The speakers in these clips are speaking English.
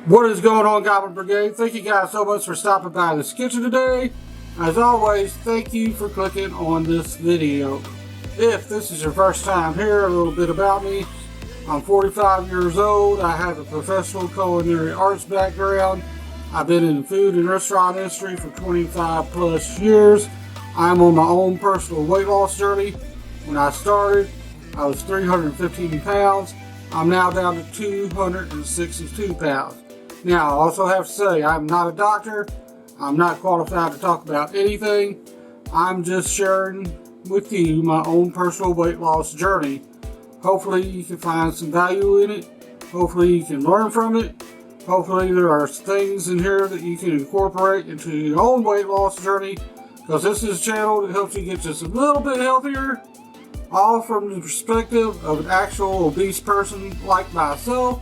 What is going on, Goblin Brigade? Thank you guys so much for stopping by this kitchen today. As always, thank you for clicking on this video. If this is your first time here, a little bit about me. I'm 45 years old. I have a professional culinary arts background. I've been in the food and restaurant industry for 25 plus years. I'm on my own personal weight loss journey. When I started, I was 315 pounds. I'm now down to 262 pounds. Now, I also have to say, I'm not a doctor. I'm not qualified to talk about anything. I'm just sharing with you my own personal weight loss journey. Hopefully you can find some value in it. Hopefully you can learn from it. Hopefully there are things in here that you can incorporate into your own weight loss journey, because this is a channel that helps you get just a little bit healthier, all from the perspective of an actual obese person like myself.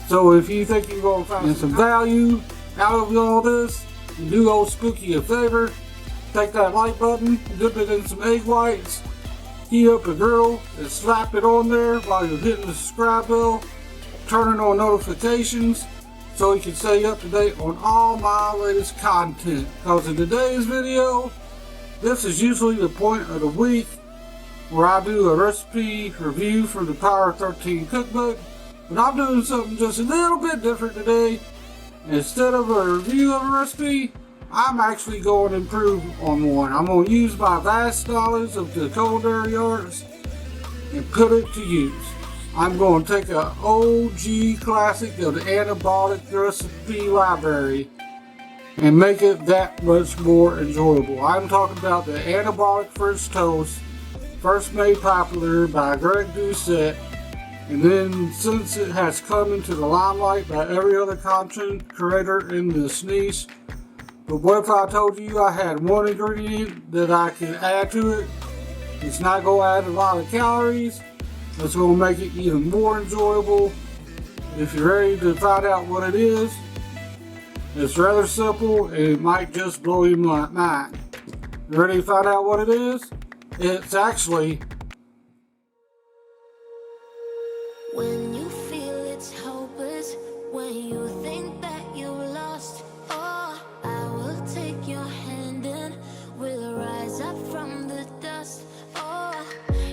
So if you think you're going to find some value out of all this, and do old Spooky a favor, take that like button, dip it in some egg whites, heat up a griddle, and slap it on there while you're hitting the subscribe bell, turning on notifications so you can stay up to date on all my latest content. Because in today's video, this is usually the point of the week where I do a recipe review from the Power 13 cookbook. But I'm doing something just a little bit different today. Instead of a review of a recipe, I'm actually going to improve on one. I'm going to use my vast knowledge of the culinary arts and put it to use. I'm going to take an OG classic of the Anabolic recipe library and make it that much more enjoyable. I'm talking about the Anabolic French Toast, first made popular by Greg Doucette. And then, since it has come into the limelight by every other content creator in this niche, but what if I told you I had one ingredient that I could add to it? It's not going to add a lot of calories. It's going to make it even more enjoyable. If you're ready to find out what it is, it's rather simple and it might just blow your mind. You ready to find out what it is? It's actually... When you feel it's hopeless, when you think that you've lost, oh, I will take your hand and we'll rise up from the dust. Oh,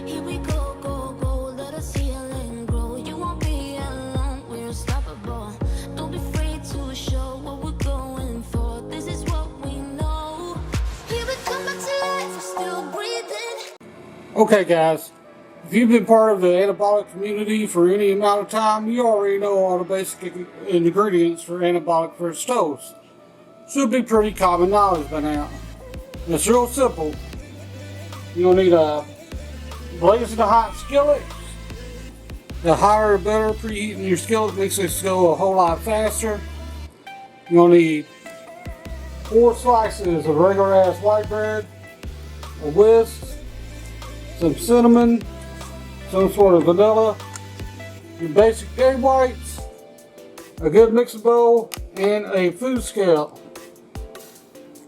here we go, go, go, let us heal and grow. You won't be alone, we're unstoppable. Don't be afraid to show what we're going for. This is what we know. Here we come back to life, we're still breathing. Okay guys, if you've been part of the Anabolic community for any amount of time, you already know all the basic ingredients for Anabolic French Toast. Should be pretty common knowledge by now. It's real simple. You'll need a blazing hot skillet. The higher the better. Preheating your skillet makes this go a whole lot faster. You'll need 4 slices of regular ass white bread, a whisk, some cinnamon, some sort of vanilla, your basic egg whites, a good mixing bowl, and a food scale.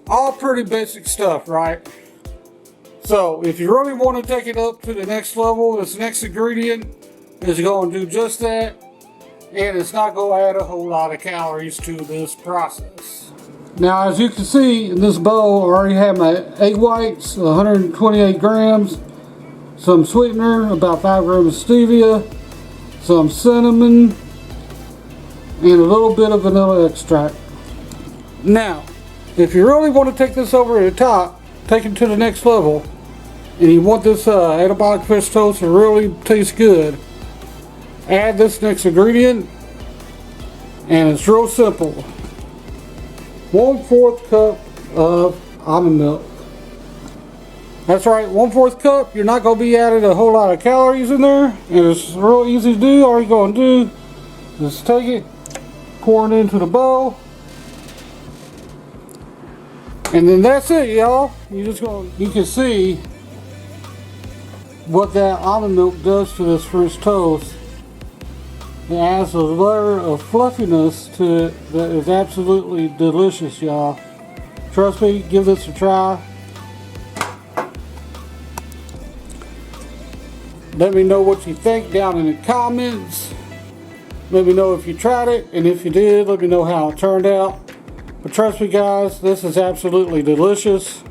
All pretty basic stuff, right? So if you really want to take it up to the next level, this next ingredient is going to do just that, and it's not going to add a whole lot of calories to this process. Now, as you can see in this bowl, I already have my egg whites, 128 grams, some sweetener, about 5 grams of stevia, some cinnamon, and a little bit of vanilla extract. Now, if you really want to take this over to the top, take it to the next level, and you want this Anabolic French Toast to really taste good, add this next ingredient, and it's real simple. 1/4 cup of almond milk. That's right, 1/4 cup. You're not going to be adding a whole lot of calories in there, and it's real easy to do. All you're going to do is take it, pour it into the bowl, and then that's it, y'all. You can see what that almond milk does to this French toast. It adds a layer of fluffiness to it that is absolutely delicious, y'all. Trust me, give this a try. Let me know what you think down in the comments. Let me know if you tried it, and if you did, let me know how it turned out. But trust me guys, this is absolutely delicious.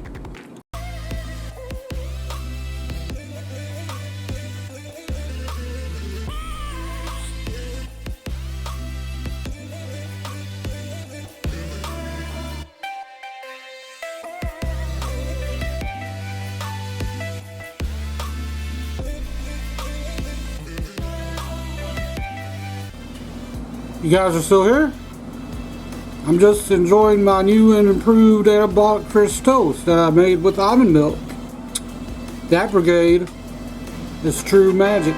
You guys are still here? I'm just enjoying my new and improved anabolic crisp toast that I made with almond milk. That brigade is true magic.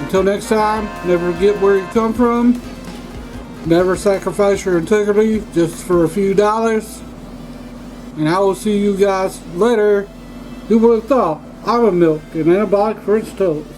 Until next time, never forget where you come from. Never sacrifice your integrity just for a few dollars. And I will see you guys later. Who would have thought? Almond milk and anabolic crisp toast.